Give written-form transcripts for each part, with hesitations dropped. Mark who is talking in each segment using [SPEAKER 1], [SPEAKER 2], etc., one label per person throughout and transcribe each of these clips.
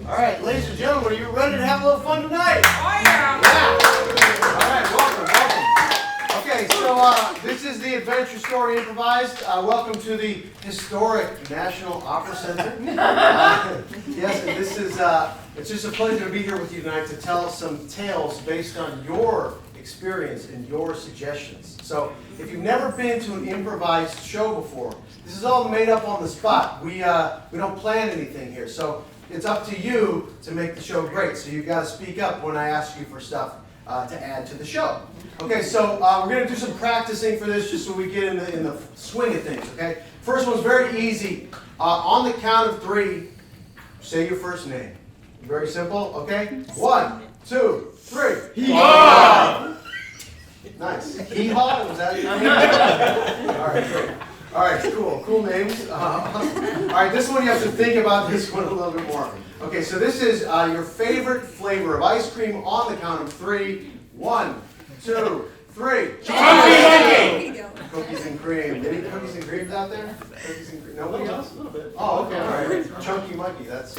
[SPEAKER 1] All right, ladies and gentlemen, are you ready to have a little fun tonight?
[SPEAKER 2] Oh yeah!
[SPEAKER 1] All right, welcome. Okay, so this is the Adventure Story Improvised. Welcome to the historic National Opera Center. Yes, and this is, it's just a pleasure to be here with you tonight to tell some tales based on your experience and your suggestions. So, if you've never been to an improvised show before, this is all made up on the spot. We don't plan anything here, so it's up to you to make the show great. So you've got to speak up when I ask you for stuff to add to the show. Okay, so we're going to do some practicing for this just so we get in the swing of things, okay? First one's very easy. On the count of 3, say your first name. Very simple, okay? 1, 2, 3. Hee-haw! Nice. Hee-haw? Was that your name? All right, great. All right, cool. Cool names. All right, this one you have to think about this one a little bit more. Okay, so this is your favorite flavor of ice cream on the count of 3. 1, 2, 3. Cookies and cream. Any cookies and creams out there? Cookies and cream. Nobody else? A little bit. Oh, okay. All right. Chunky monkey. That's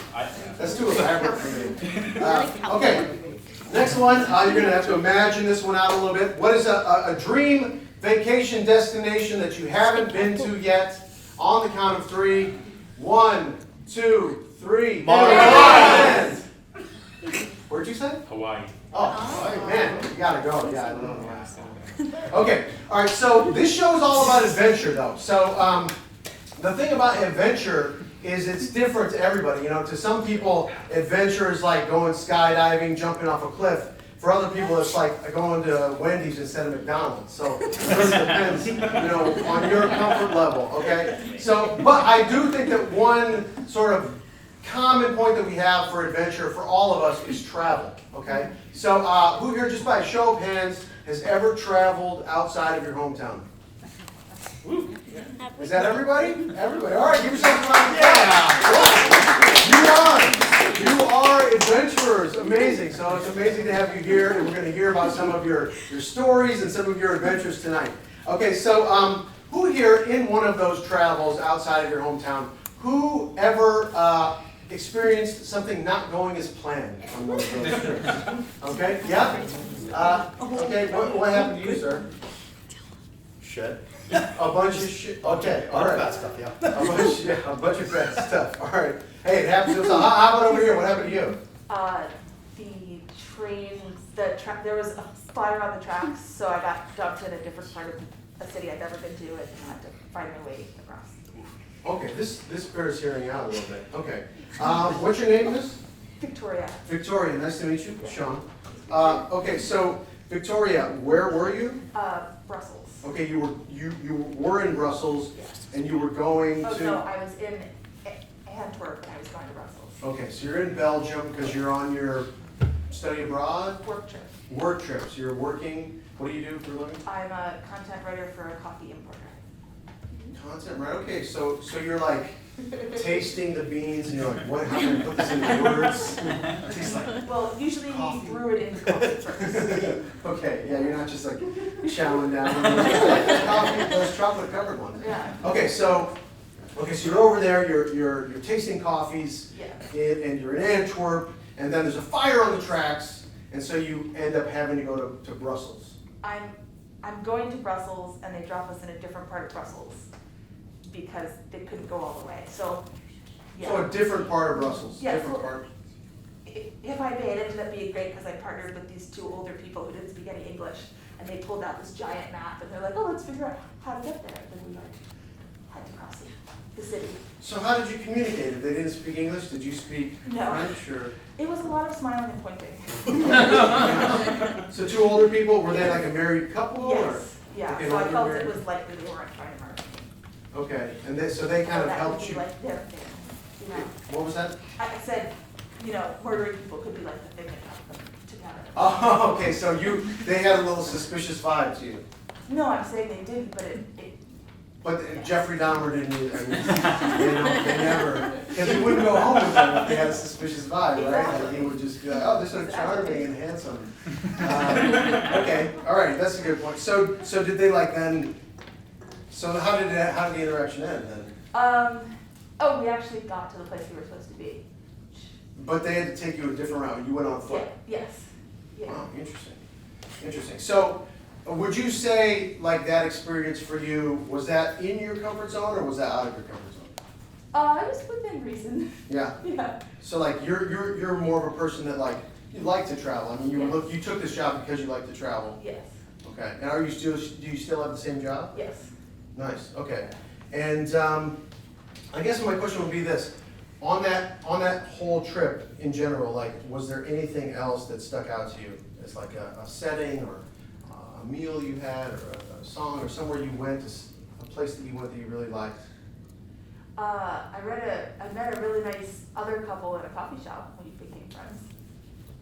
[SPEAKER 1] too elaborate for me. Okay. Next one. You're going to have to imagine this one out a little bit. What is a dream vacation destination that you haven't been to yet? On the count of 3. 1, 2, 3. Hawaii. Where'd you say?
[SPEAKER 3] Hawaii.
[SPEAKER 1] Oh, Hawaii. Man, you gotta go. Yeah, I don't know. Okay, all right. So this show is all about adventure, though. So the thing about adventure is it's different to everybody. You know, to some people, adventure is like going skydiving, jumping off a cliff. For other people, it's like going to Wendy's instead of McDonald's. So it really depends, you know, on your comfort level. Okay. So, but I do think that one sort of common point that we have for adventure for all of us is travel. Okay. So, who here, just by a show of hands, has ever traveled outside of your hometown? Woo. Is that everybody? Everybody. All right, give yourself a round of applause. You are adventurers. Amazing. So it's amazing to have you here, and we're going to hear about some of your stories and some of your adventures tonight. Okay, so who here in one of those travels outside of your hometown, who ever experienced something not going as planned on one of those trips? Okay, yeah? Okay, what happened to you, sir?
[SPEAKER 4] Shit.
[SPEAKER 1] A bunch of shit. Okay, all right.
[SPEAKER 4] Bad stuff, yeah.
[SPEAKER 1] A bunch of bad stuff. All right. Hey, it happens to us. How about over here? What happened to you?
[SPEAKER 5] The trains, there was a fire on the tracks, so I got dumped in a different part of a city I'd never been to and had to find my way across.
[SPEAKER 1] Okay, this bears hearing out a little bit. Okay. What's your name, miss?
[SPEAKER 5] Victoria.
[SPEAKER 1] Victoria, nice to meet you. Sean. Okay, so Victoria, where were you?
[SPEAKER 5] Brussels.
[SPEAKER 1] Okay, you were in Brussels, and you were going to.
[SPEAKER 5] No, I was in Antwerp and I was going to Brussels.
[SPEAKER 1] Okay, so you're in Belgium because you're on your study abroad.
[SPEAKER 5] Work trip.
[SPEAKER 1] Work trip. So you're working. What do you do for a living?
[SPEAKER 5] I'm a content writer for a coffee importer.
[SPEAKER 1] Content, right? Okay, so you're like tasting the beans, and you're like, what? How can I put this into words? Tastes like
[SPEAKER 5] well, usually
[SPEAKER 1] coffee.
[SPEAKER 5] we brew it into coffee first.
[SPEAKER 1] Okay, yeah, you're not just like chowing down on those coffee, those chocolate covered ones.
[SPEAKER 5] Yeah.
[SPEAKER 1] Okay, so you're over there, you're tasting coffees,
[SPEAKER 5] Yeah.
[SPEAKER 1] and you're in Antwerp, and then there's a fire on the tracks, and so you end up having to go to Brussels.
[SPEAKER 5] I'm going to Brussels and they drop us in a different part of Brussels because they couldn't go all the way. So, yeah.
[SPEAKER 1] So a different part of Brussels.
[SPEAKER 5] Yeah,
[SPEAKER 1] different
[SPEAKER 5] so
[SPEAKER 1] part.
[SPEAKER 5] If I may, it ended up being great because I partnered with these 2 older people who didn't speak any English, and they pulled out this giant map, and they're like, "Oh, let's figure out how to get there." And then we had to cross the city.
[SPEAKER 1] So how did you communicate? If they didn't speak English, did you speak
[SPEAKER 5] No.
[SPEAKER 1] French or?
[SPEAKER 5] It was a lot of smiling and pointing.
[SPEAKER 1] So 2 older people, were they like a married couple? Or?
[SPEAKER 5] Yes, yeah.
[SPEAKER 1] Okay,
[SPEAKER 5] So I
[SPEAKER 1] well,
[SPEAKER 5] felt
[SPEAKER 1] you're
[SPEAKER 5] it was likely they weren't trying to murder me.
[SPEAKER 1] Okay, and so they kind of
[SPEAKER 5] That
[SPEAKER 1] helped
[SPEAKER 5] would be
[SPEAKER 1] you.
[SPEAKER 5] like their thing, you know.
[SPEAKER 1] What was that?
[SPEAKER 5] I said, you know, murdering people could be like the thing that got them together.
[SPEAKER 1] Oh, okay, so they had a little suspicious vibe to you.
[SPEAKER 5] No, I'm saying they didn't, but it
[SPEAKER 1] But Jeffrey Dahmer didn't either. I mean, they never, because he wouldn't go home with them if they had a suspicious vibe, right? Like he would just be like, oh, they're so charming and handsome. Okay, all right, that's a good point. So did they like then? So how did the interaction end then?
[SPEAKER 5] Oh, we actually got to the place we were supposed to be.
[SPEAKER 1] But they had to take you a different route. You went on foot.
[SPEAKER 5] Yeah, yes, yeah.
[SPEAKER 1] Wow, interesting. Interesting. So, would you say like that experience for you, was that in your comfort zone or was that out of your comfort zone?
[SPEAKER 5] I was within reason.
[SPEAKER 1] Yeah.
[SPEAKER 5] Yeah.
[SPEAKER 1] So like you're more of a person that like you like to travel. I mean, you took this job because you like to travel.
[SPEAKER 5] Yes.
[SPEAKER 1] Okay. And do you still have the same job?
[SPEAKER 5] Yes.
[SPEAKER 1] Nice. Okay. And I guess my question would be this: on that whole trip in general, like, was there anything else that stuck out to you as like a setting or a meal you had or a song or somewhere you went, a place that you went that you really liked?
[SPEAKER 5] I met a really nice other couple at a coffee shop. We became friends.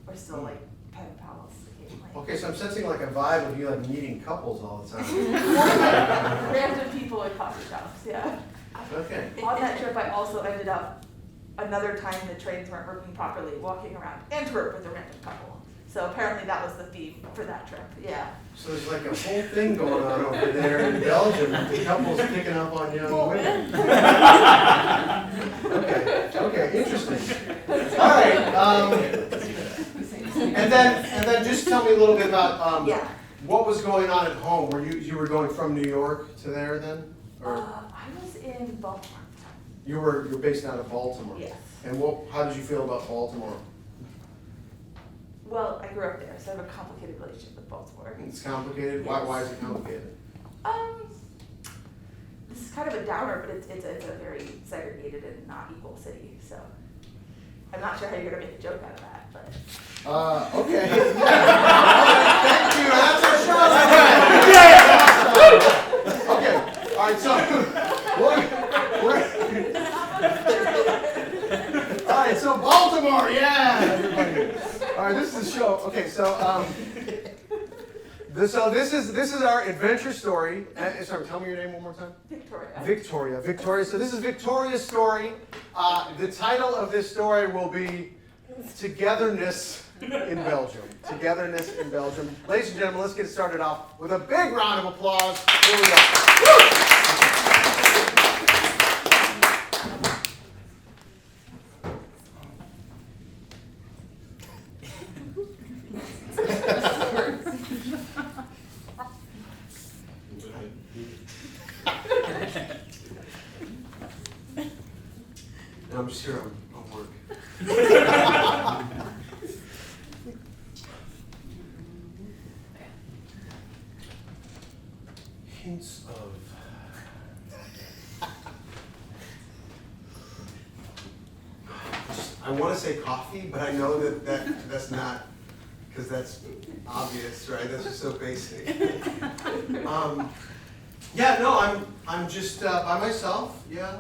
[SPEAKER 5] We're still like pen pals occasionally.
[SPEAKER 1] Okay, so I'm sensing like a vibe of you like meeting couples all the time.
[SPEAKER 5] Random people at coffee shops, yeah.
[SPEAKER 1] Okay.
[SPEAKER 5] On that trip, I also ended up, another time the trains weren't working properly, walking around Antwerp with a random couple. So apparently that was the theme for that trip, yeah.
[SPEAKER 1] So there's like a whole thing going on over there in Belgium, the couples picking up on young women. Okay, interesting. All right, and then just tell me a little bit about
[SPEAKER 5] Yeah.
[SPEAKER 1] what was going on at home. You were going from New York to there then, or
[SPEAKER 5] I was in Baltimore.
[SPEAKER 1] you're based out of Baltimore?
[SPEAKER 5] Yes.
[SPEAKER 1] And how did you feel about Baltimore?
[SPEAKER 5] Well, I grew up there, so I have a complicated relationship with Baltimore.
[SPEAKER 1] It's complicated. Why is it complicated?
[SPEAKER 5] This is kind of a downer, but it's a very segregated and not equal city, so I'm not sure how you're gonna make a joke out of that, but.
[SPEAKER 1] Okay. Thank you. That's our show. Okay. All right. So, all right. So Baltimore, yeah. Everybody. All right. This is the show. Okay. So, this is our adventure story. Sorry. Tell me your name one more time.
[SPEAKER 5] Victoria.
[SPEAKER 1] Victoria. So this is Victoria's story. The title of this story will be Togetherness in Belgium. Togetherness in Belgium. Ladies and gentlemen, let's get started off with a big round of applause. Here we go. I'm sure I'm work. Hints of I want to say coffee, but I know that's not, because that's obvious, right? That's just so basic. Yeah, no, I'm just by myself. Yeah.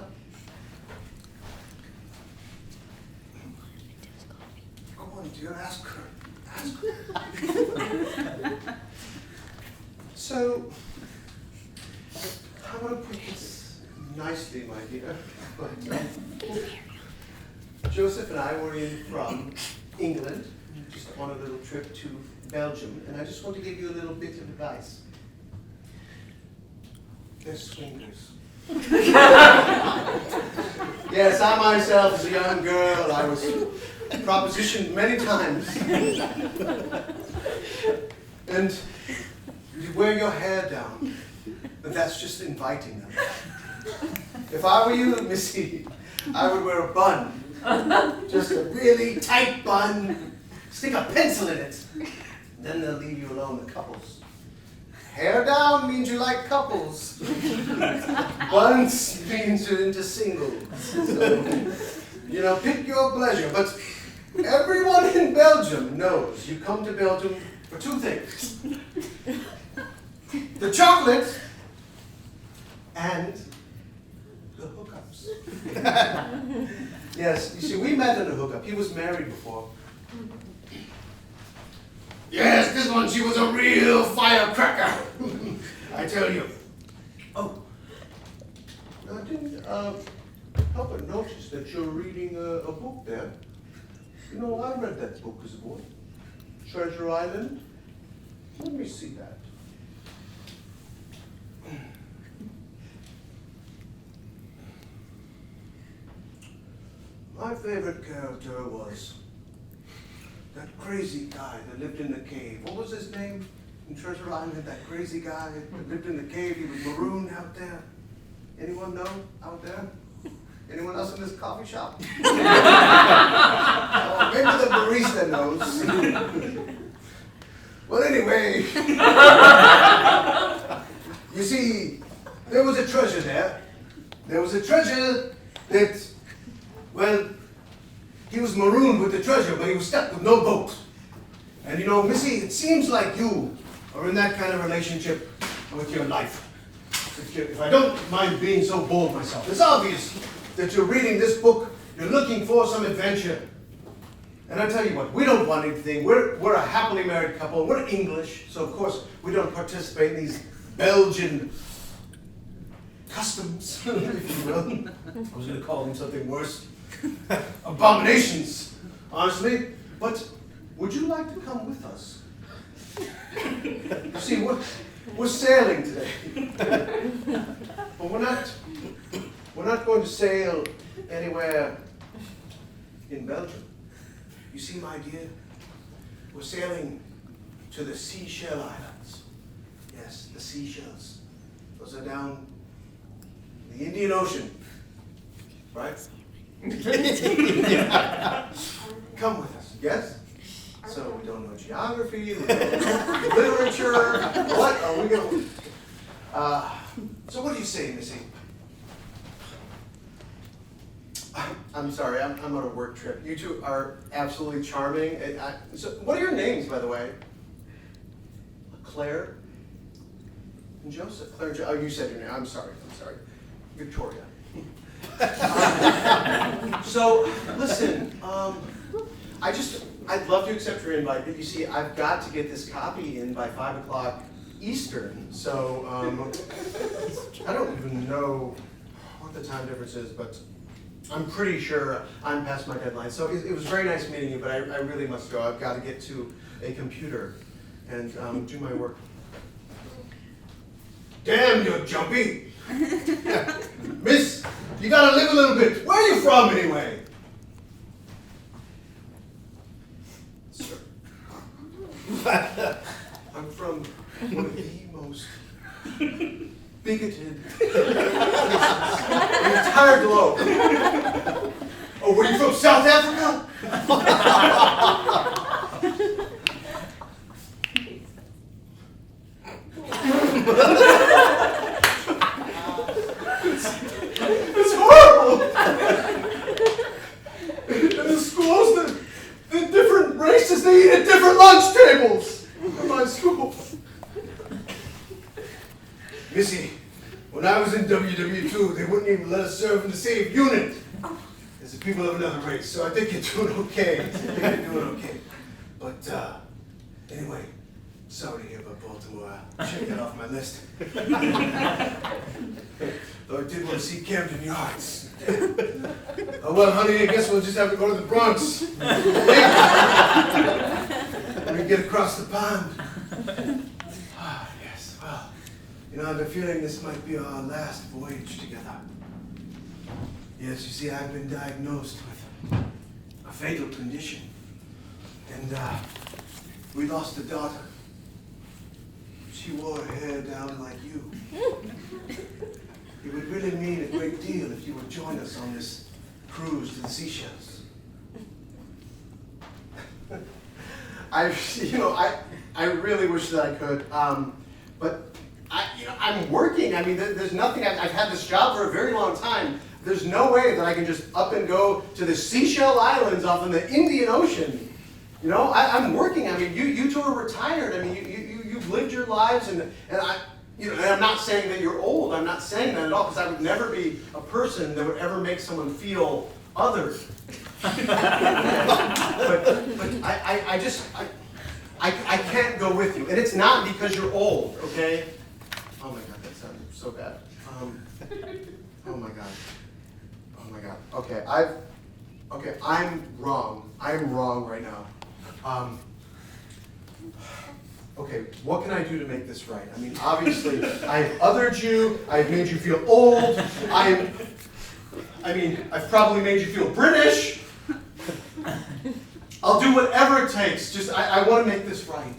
[SPEAKER 1] Go on, dear, ask her. Ask her. So, how would I put this nicely, my dear? Joseph and I were in from England, just on a little trip to Belgium, and I just want to give you a little bit of advice. They're swingers. Yes, I myself, as a young girl, I was propositioned many times. And you wear your hair down, but that's just inviting them. If I were you, Missy, I would wear a bun. Just a really tight bun. Stick a pencil in it. Then they'll leave you alone with couples. Hair down means you like couples. Buns means you're into singles. So, pick your pleasure. But everyone in Belgium knows you come to Belgium for two things. The chocolate and the hookups. Yes, you see, we met at a hookup. He was married before. Yes, this one, she was a real firecracker. I tell you. Oh, I didn't help but notice that you're reading a book there. You know, I read that book as a boy. Treasure Island. Let me see that.
[SPEAKER 2] My favorite character was that crazy guy that lived in the cave. What was his name? In Treasure Island, that crazy guy that lived in the cave. He was marooned out there. Anyone know out there? Anyone else in this coffee shop? Oh, maybe the barista knows. Well, anyway, you see, there was a treasure there. There was a treasure that, well, he was marooned with the treasure, but he was stuck with no boat. And you know, Missy, it seems like you are in that kind of relationship with your life. If I don't mind being so bold myself, it's obvious that you're reading this book, you're looking for some adventure. And I tell you what, we don't want anything. We're a happily married couple. We're English, so of course we don't participate in these Belgian customs, if you will. I was going to call them something worse. Abominations, honestly. But would you like to come with us? You see, we're sailing today. But we're not going to sail anywhere in Belgium. You see, my dear, we're sailing to the Seashell Islands. Yes, the Seychelles. Those are down in the Indian Ocean, right? Come with us, yes? So we don't know geography, we don't know literature. What are we going to... So what do you say, Missy? I'm sorry, I'm on a work trip. You two are absolutely charming. So what are your names, by the way? Claire and Joseph. Claire and oh, you said your name. I'm sorry. Victoria. So, listen, I'd love to accept your invite, but you see, I've got to get this copy in by 5 o'clock Eastern. So, I don't even know what the time difference is, but I'm pretty sure I'm past my deadline. So it was very nice meeting you, but I really must go. I've got to get to a computer and do my work. Damn, you're jumpy. Miss, you gotta live a little bit. Where are you from, anyway? Sir. I'm from one of the most bigoted places in the entire globe. Oh, were you from South Africa? It's horrible. In the schools, the different races, they eat at different lunch tables in my school. Missy, when I was in WW2, they wouldn't even let us serve in the same unit as the people of another race. So I think you're doing okay. But anyway, sorry to hear about Baltimore. I should get off my list. Though I did want to see Camden Yards. Oh well, honey, I guess we'll just have to go to the Bronx. When we get across the pond. Ah, yes, well. You know, I have a feeling this might be our last voyage together. Yes, you see, I've been diagnosed with a fatal condition. And we lost a daughter. She wore her hair down like you. It would really mean a great deal if you would join us on this cruise to the Seychelles. I really wish that I could, but I'm working. I mean, there's nothing. I've had this job for a very long time. There's no way that I can just up and go to the Seychelles Islands off in the Indian Ocean. You know, I'm working. I mean, you two are retired. I mean, you've lived your lives, and I'm not saying that you're old. I'm not saying that at all, because I would never be a person that would ever make someone feel othered. but I can't go with you, and it's not because you're old, okay? Oh my God, that sounded so bad. Oh my God. Okay, I'm wrong. I'm wrong right now. Okay, what can I do to make this right? I mean, obviously, I've othered you. I've made you feel old. I mean, I've probably made you feel British. I'll do whatever it takes. Just, I want to make this right.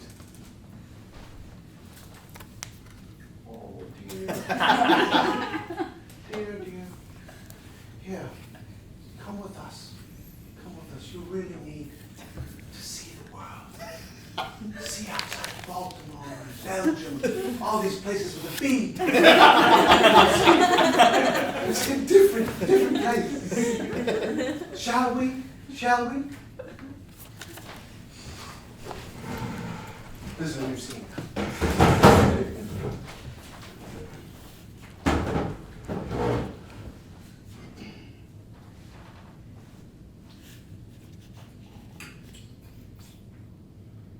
[SPEAKER 2] Oh, dear. Dear. Here, come with us. Come with us. You really need to see the world. See outside Baltimore, Belgium, all these places with a B. It's in different places. Shall we? Shall we? This is a new scene.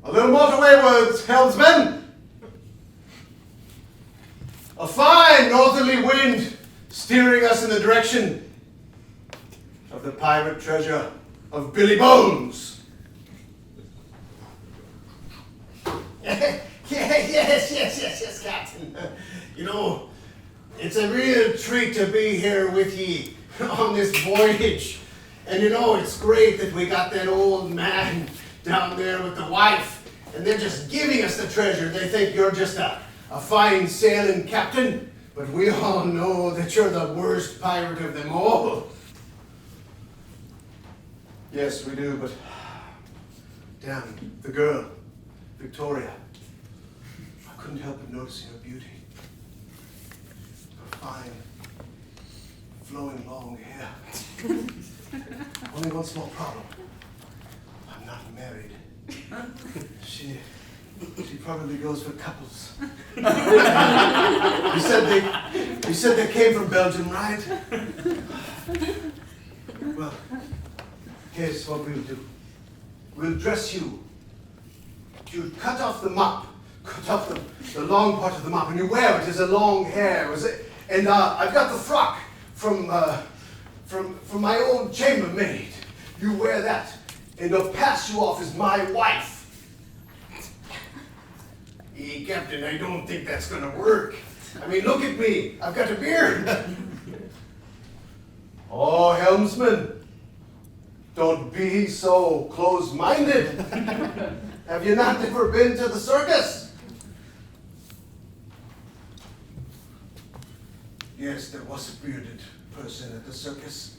[SPEAKER 2] A little more to wayward, helmsman. A fine northerly wind steering us in the direction of the pirate treasure of Billy Bones. Yes, Captain. You know, it's a real treat to be here with ye on this voyage. And you know, it's great that we got that old man down there with the wife, and they're just giving us the treasure. They think you're just a fine sailing captain, but we all know that you're the worst pirate of them all. Yes, we do, but damn, the girl, Victoria, I couldn't help but noticing her beauty. Her fine, flowing long hair. Only one small problem. I'm not married. She probably goes for couples. You said they came from Belgium, right? Well, here's what we'll do. We'll dress you. You cut off the mop. Cut off the long part of the mop, and you wear it as a long hair. And I've got the frock from my old chambermaid. You wear that, and they'll pass you off as my wife. Hey, Captain, I don't think that's gonna work. I mean, look at me. I've got a beard. Oh, helmsman, don't be so close-minded. Have you not ever been to the circus? Yes, there was a bearded person at the circus.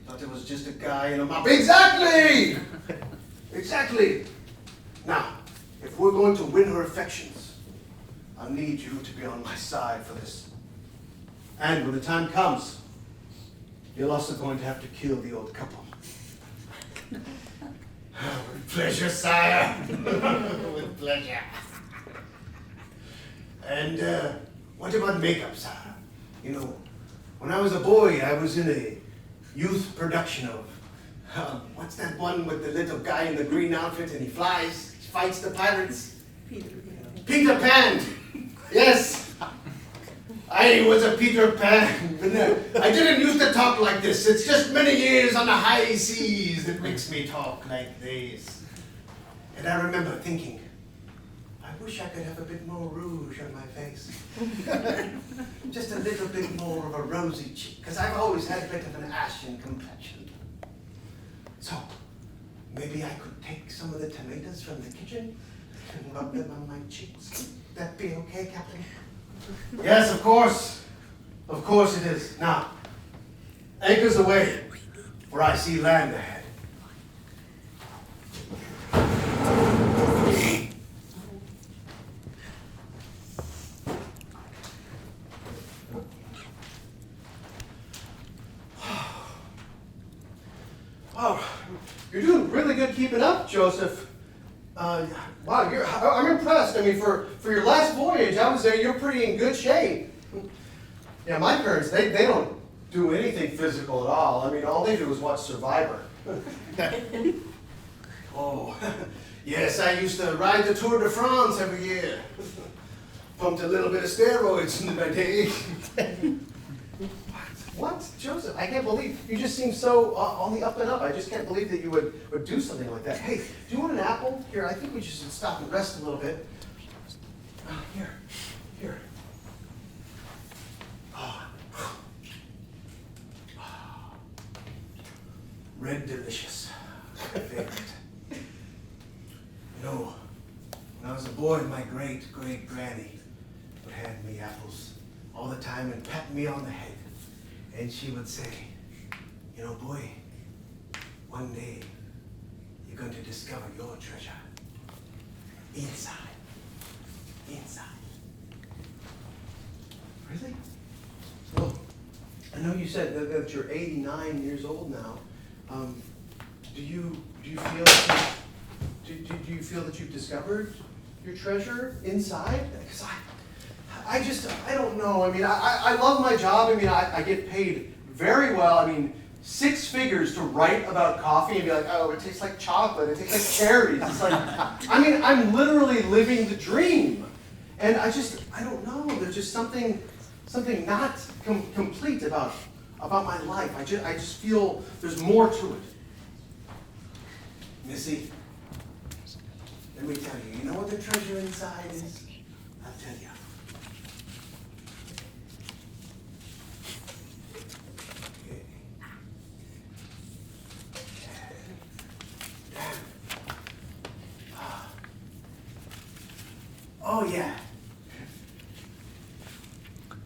[SPEAKER 2] Thought it was just a guy in a mop. Exactly! Exactly. Now, if we're going to win her affections, I'll need you to be on my side for this. And when the time comes, you're also going to have to kill the old couple. With pleasure, sire. With pleasure. And what about makeup, sire? You know, when I was a boy, I was in a youth production of, what's that one with the little guy in the green outfit and he flies, fights the pirates? Peter Pan. Yes. I was a Peter Pan. I didn't used to talk like this. It's just many years on the high seas that makes me talk like this. And I remember thinking, I wish I could have a bit more rouge on my face. Just a little bit more of a rosy cheek, because I've always had a bit of an ashen complexion. So, maybe I could take some of the tomatoes from the kitchen and rub them on my cheeks. Would that be okay, Captain? Yes, of course. Of course it is. Now, anchors away, for I see land ahead. Oh, you're doing really good keeping up, Joseph. Wow, I'm impressed. I mean, for your last voyage, I was there, you're pretty in good shape. Yeah, my parents, they don't do anything physical at all. I mean, all they do is watch Survivor. Oh, yes, I used to ride the Tour de France every year. Pumped a little bit of steroids into my day. What? Joseph, I can't believe, you just seem so on the up and up. I just can't believe that you would do something like that. Hey, do you want an apple? Here, I think we should stop and rest a little bit. Here. Oh, Red Delicious, my favorite. You know, when I was a boy, my great-great-granny would hand me apples all the time and pat me on the head. And she would say, you know, boy, one day you're going to discover your treasure. Inside. Inside. Really? Well, I know you said that you're 89 years old now. Do you feel do you feel that you've discovered your treasure inside? Because I don't know. I mean, I love my job. I mean, I get paid very well. I mean, 6 figures to write about coffee and be like, oh, it tastes like chocolate. It tastes like cherries. It's like, I mean, I'm literally living the dream. And I don't know. There's just something not complete about my life. I just feel there's more to it. Missy, let me tell you, you know what the treasure inside is? I'll tell you. Oh yeah.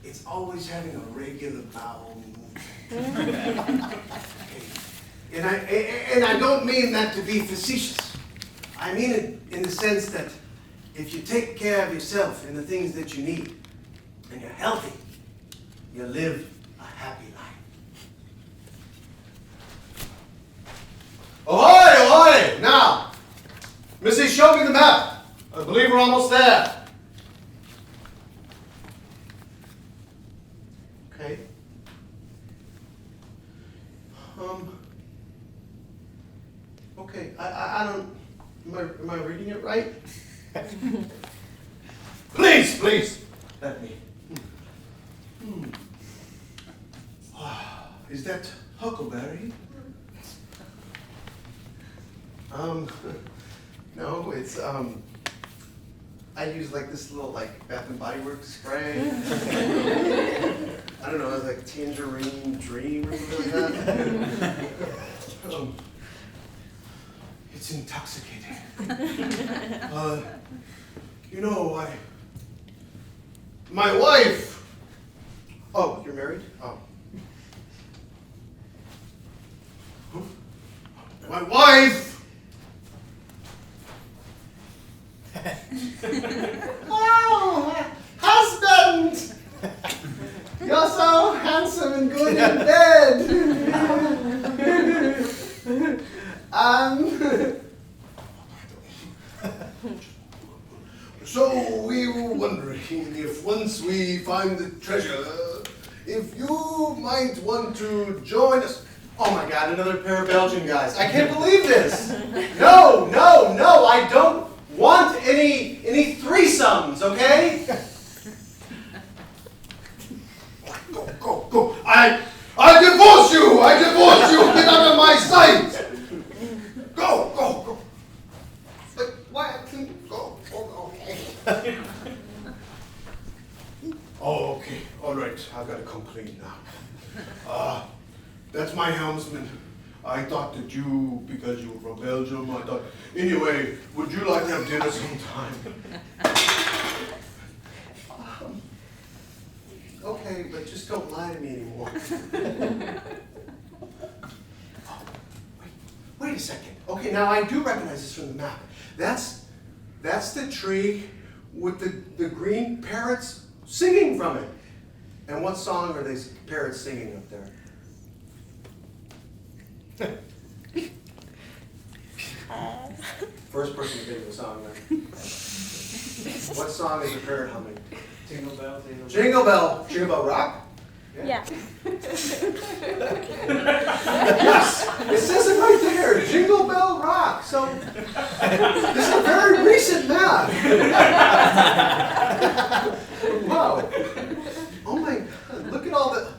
[SPEAKER 2] It's always having a regular bowel movement. And I don't mean that to be facetious. I mean it in the sense that if you take care of yourself and the things that you need, and you're healthy, you live a happy life.
[SPEAKER 1] Ahoy, ahoy! Now, Missy, show me the map. I believe we're almost there.
[SPEAKER 2] Okay. Okay, I don't, am I reading it right?
[SPEAKER 1] Please.
[SPEAKER 2] Let me. Is that huckleberry? No, it's, I use like this little like Bath and Body Works spray. I don't know, it's like Tangerine Dream or something like that. It's intoxicating. You know, my wife. Oh, you're married? Oh. My wife. Oh, husband! You're so handsome and good in bed. So we were wondering if once we find the treasure, if you might want to join us.
[SPEAKER 1] Oh my God, another pair of Belgian guys. I can't believe this. No, I don't want any threesomes, okay?
[SPEAKER 2] Go. I divorce you! Get out of my sight! Go. Like, why? Go. Okay. Oh, okay. All right. I've got to come clean now. That's my helmsman. I thought that you, because you were from Belgium, I thought. Anyway, would you like to have dinner sometime? Okay, but just don't lie to me anymore. Wait a second. Okay, now I do recognize this from the map. That's the tree with the green parrots singing from it. And what song are these parrots singing up there? First person to think of the song then. What song is the parrot humming?
[SPEAKER 4] Jingle bell,
[SPEAKER 2] Jingle Bell. Jingle Bell Rock?
[SPEAKER 3] Yeah.
[SPEAKER 2] Yes, it says it right there, Jingle Bell Rock. So this is a very recent map. Wow. Oh my God! Look at all the.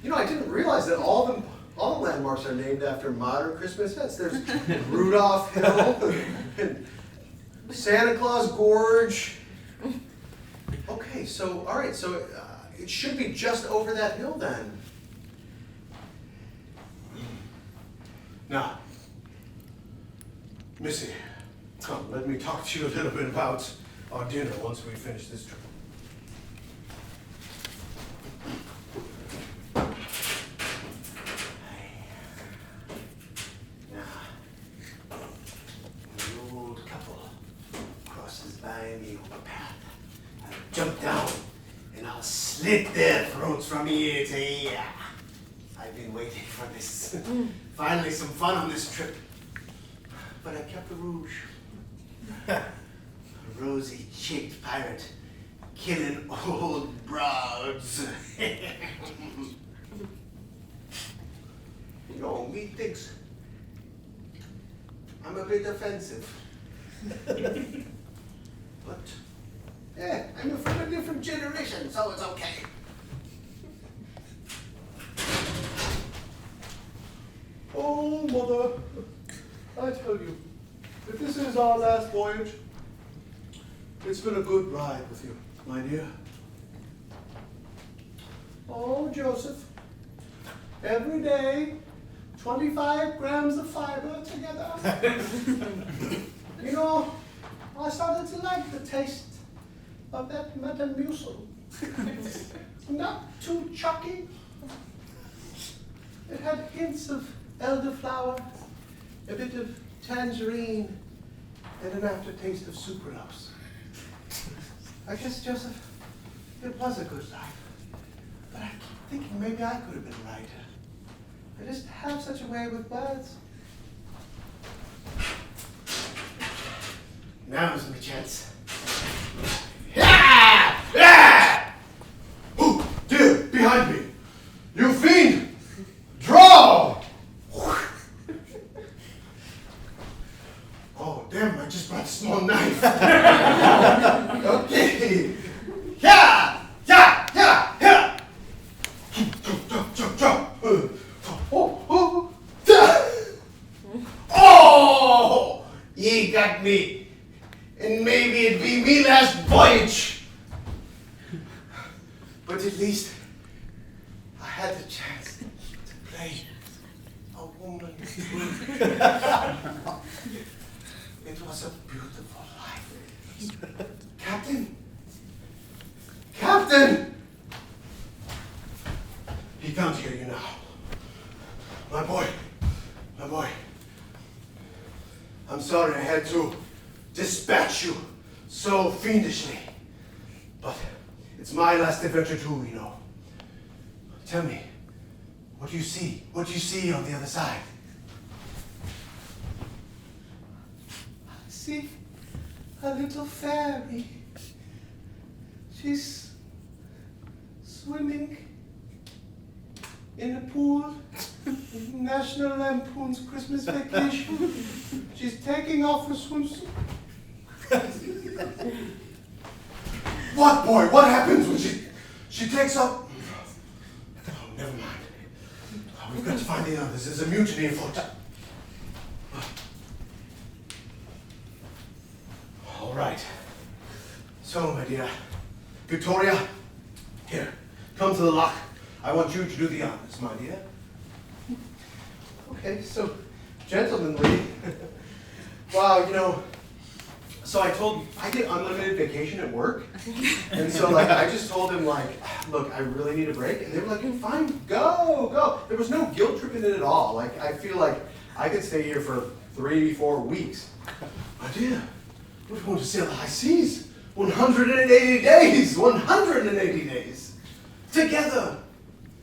[SPEAKER 2] You know, I didn't realize that all the landmarks are named after modern Christmas events. There's Rudolph Hill, and Santa Claus Gorge. Okay, so all right, so it should be just over that hill then. Now, Missy, come, let me talk to you a little bit about our dinner once we finish this trip. Now, an old couple crosses by me on the path. I'll jump down and I'll slit their throats from ear to ear. I've been waiting for this. Finally, some fun on this trip. But I kept the rouge. A rosy-cheeked pirate killing old broads. You know, me thinks I'm a bit offensive. But, I'm from a different generation, so it's okay.
[SPEAKER 1] Oh, Mother, I tell you, if this is our last voyage,
[SPEAKER 2] It's been a good ride with you, my dear.
[SPEAKER 1] oh, Joseph, every day, 25 grams of fiber together. You know, I started to like the taste of that Metamucil. Not too chalky. It had hints of elderflower, a bit of tangerine, and an aftertaste of sucralose. I guess, Joseph, it was a good life. But I keep thinking maybe I could have been writer. I just have such a way with words.
[SPEAKER 2] Now's my chance. Yeah! Yeah! Oh, dear, behind me. You fiend! Draw! Oh, damn, I just brought a small knife. Okay. Yeah! Yeah! Yeah! Yeah! Oh! Ye got me. And maybe it'd be me last voyage. But at least I had the chance to play a woman. It was a beautiful life. Captain! Captain! He can't hear you now. My boy. I'm sorry I had to dispatch you so fiendishly. But it's my last adventure too, you know. Tell me, what do you see? What do you see on the other side?
[SPEAKER 1] I see a little fairy. She's swimming in a pool in National Lampoon's Christmas Vacation. She's taking off her swimsuit.
[SPEAKER 2] What, boy? What happens when she takes off? Oh, never mind. Oh, we've got to find the others. There's a mutiny afoot. All right. So, my dear, Victoria, here, come to the lock. I want you to do the honors, my dear.
[SPEAKER 1] Okay, so gentlemanly. Wow, you know,
[SPEAKER 2] So I get unlimited vacation at work, and so like I just told him like, look, I really need a break, and they were like, fine, go. There was no guilt tripping in it at all. Like I feel like I could stay here for 3-4 weeks. My dear, we're going to sail the high seas. 180 days. 180 days together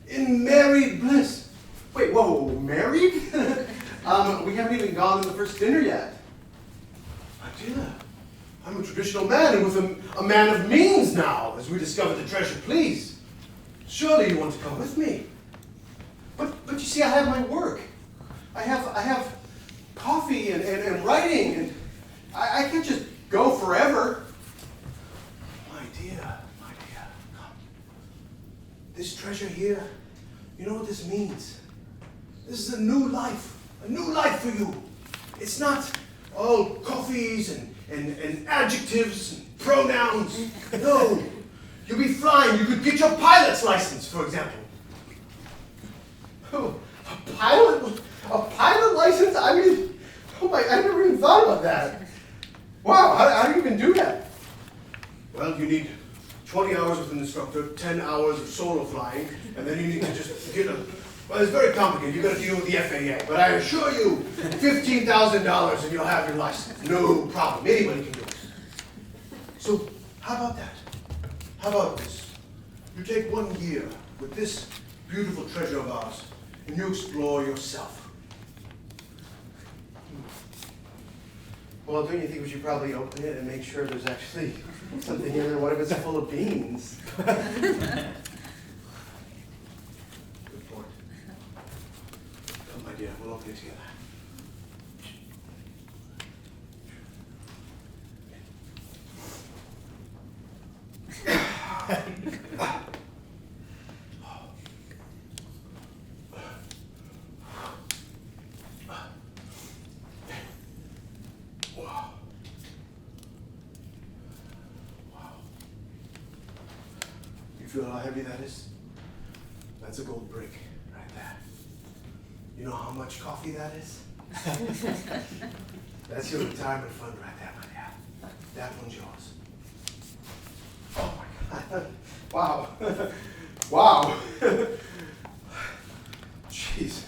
[SPEAKER 2] in married bliss. Wait, whoa, married? We haven't even gone to the first dinner yet. My dear, I'm a traditional man and with a man of means now, as we discover the treasure. Please, surely you want to come with me. But you see, I have my work. I have coffee and writing, and I can't just go forever. My dear, come. This treasure here, you know what this means? This is a new life for you. It's not all coffees and adjectives and pronouns. No, you'll be flying. You could get your pilot's license, for example.
[SPEAKER 1] oh, a pilot?
[SPEAKER 2] A pilot license? I mean, oh my, I never even thought about that. Wow, how do you even do that? Well, you need 20 hours with an instructor, 10 hours of solo flying, and then you need to just get a, well, it's very complicated. You got to deal with the FAA, but I assure you, $15,000 and you'll have your license. No problem. Anybody can do it. So, how about that? How about this? You take 1 year with this beautiful treasure of ours, and you explore yourself.
[SPEAKER 1] Well, don't you think we should probably open it and make sure there's actually something in there? What if it's full of beans?
[SPEAKER 2] Good point. Come, my dear, we'll open it together. You feel how heavy that is? That's a gold brick right there. You know how much coffee that is? That's your retirement fund right there, my dear. That one's yours. Oh my God. Wow. Wow. Jeez.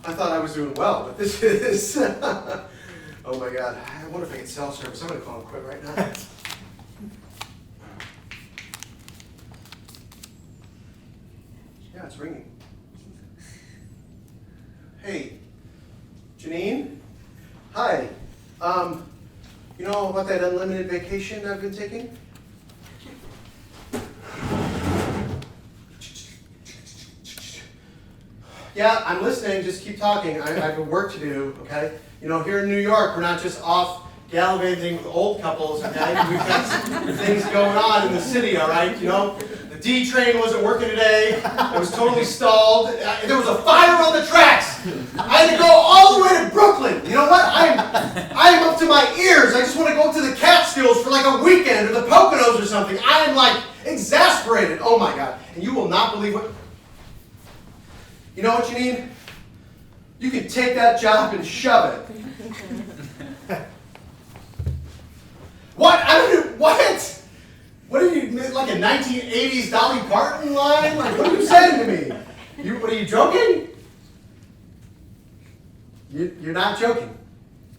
[SPEAKER 2] I thought I was doing well, but this is. Oh my God. I wonder if I can sell service. I'm going to call him quit right now. Yeah, it's ringing. Hey, Janine? Hi. You know about that unlimited vacation I've been taking? Yeah, I'm listening. Just keep talking. I have work to do, okay? You know, here in New York, we're not just off gallivanting with old couples, okay? We've got some things going on in the city, all right? You know, the D train wasn't working today. It was totally stalled. There was a fire on the tracks. I had to go all the way to Brooklyn. You know what? I am up to my ears. I just want to go to the Catskills for like a weekend or the Poconos or something. I am like exasperated. Oh my God. And you will not believe what... You know what you need? You can take that job and shove it. What? I don't. What? What are you, like a 1980s Dolly Parton line? Like, what are you saying to me? What are you joking? You're not joking.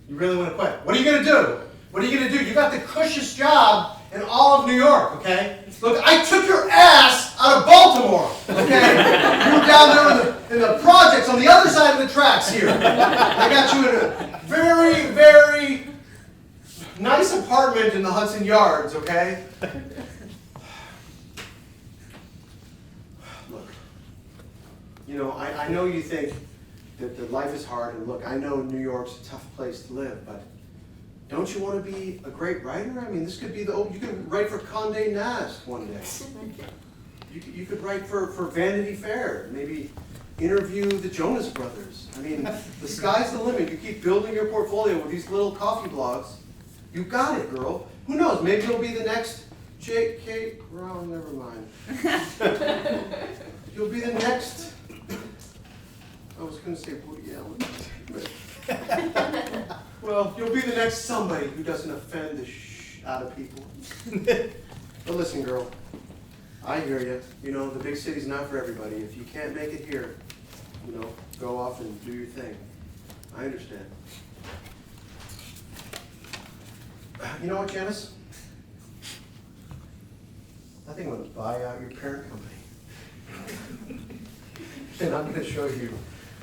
[SPEAKER 2] You really want to quit. What are you going to do? What are you going to do? You got the cushest job in all of New York, okay? Look, I took your ass out of Baltimore, okay? You were down there in the projects on the other side of the tracks here. I got you in a very, very nice apartment in the Hudson Yards, okay? Look, you know, I know you think that life is hard, and look, I know New York's a tough place to live, but don't you want to be a great writer? I mean, this could be you could write for Condé Nast one day. You could write for Vanity Fair, maybe interview the Jonas Brothers. I mean, the sky's the limit. You keep building your portfolio with these little coffee blogs. You got it, girl. Who knows? Maybe you'll be the next J.K. Rowling. Never mind. You'll be the next. I was going to say Woody Allen. But, well, you'll be the next somebody who doesn't offend the out of people. But listen, girl. I hear you. You know, the big city's not for everybody. If you can't make it here, you know, go off and do your thing. I understand. You know what, Janice? I think I'm going to buy out your parent company. And I'm going to show you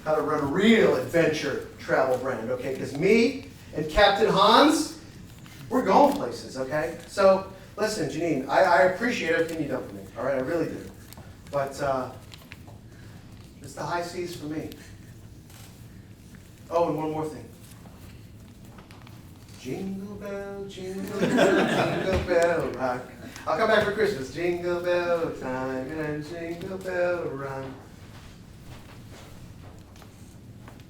[SPEAKER 2] how to run a real adventure travel brand, okay? Because me and Captain Hans, we're going places, okay? So, listen, Janine, I appreciate everything you've done for me, all right? I really do. But it's the high seas for me. Oh, and one more thing. Jingle bell, jingle bell rock. I'll come back for Christmas. Jingle bell time and jingle bell rock.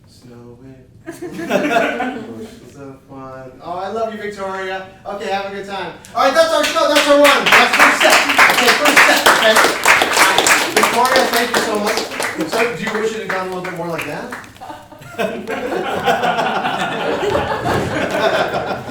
[SPEAKER 2] Snowing. Bushels of fun. Oh, I love you, Victoria. Okay, have a good time. All right, that's our show. That's our run. That's first set. Okay, first set. Okay. Victoria, thank you so much. So, do you wish it had gone a little bit more like that?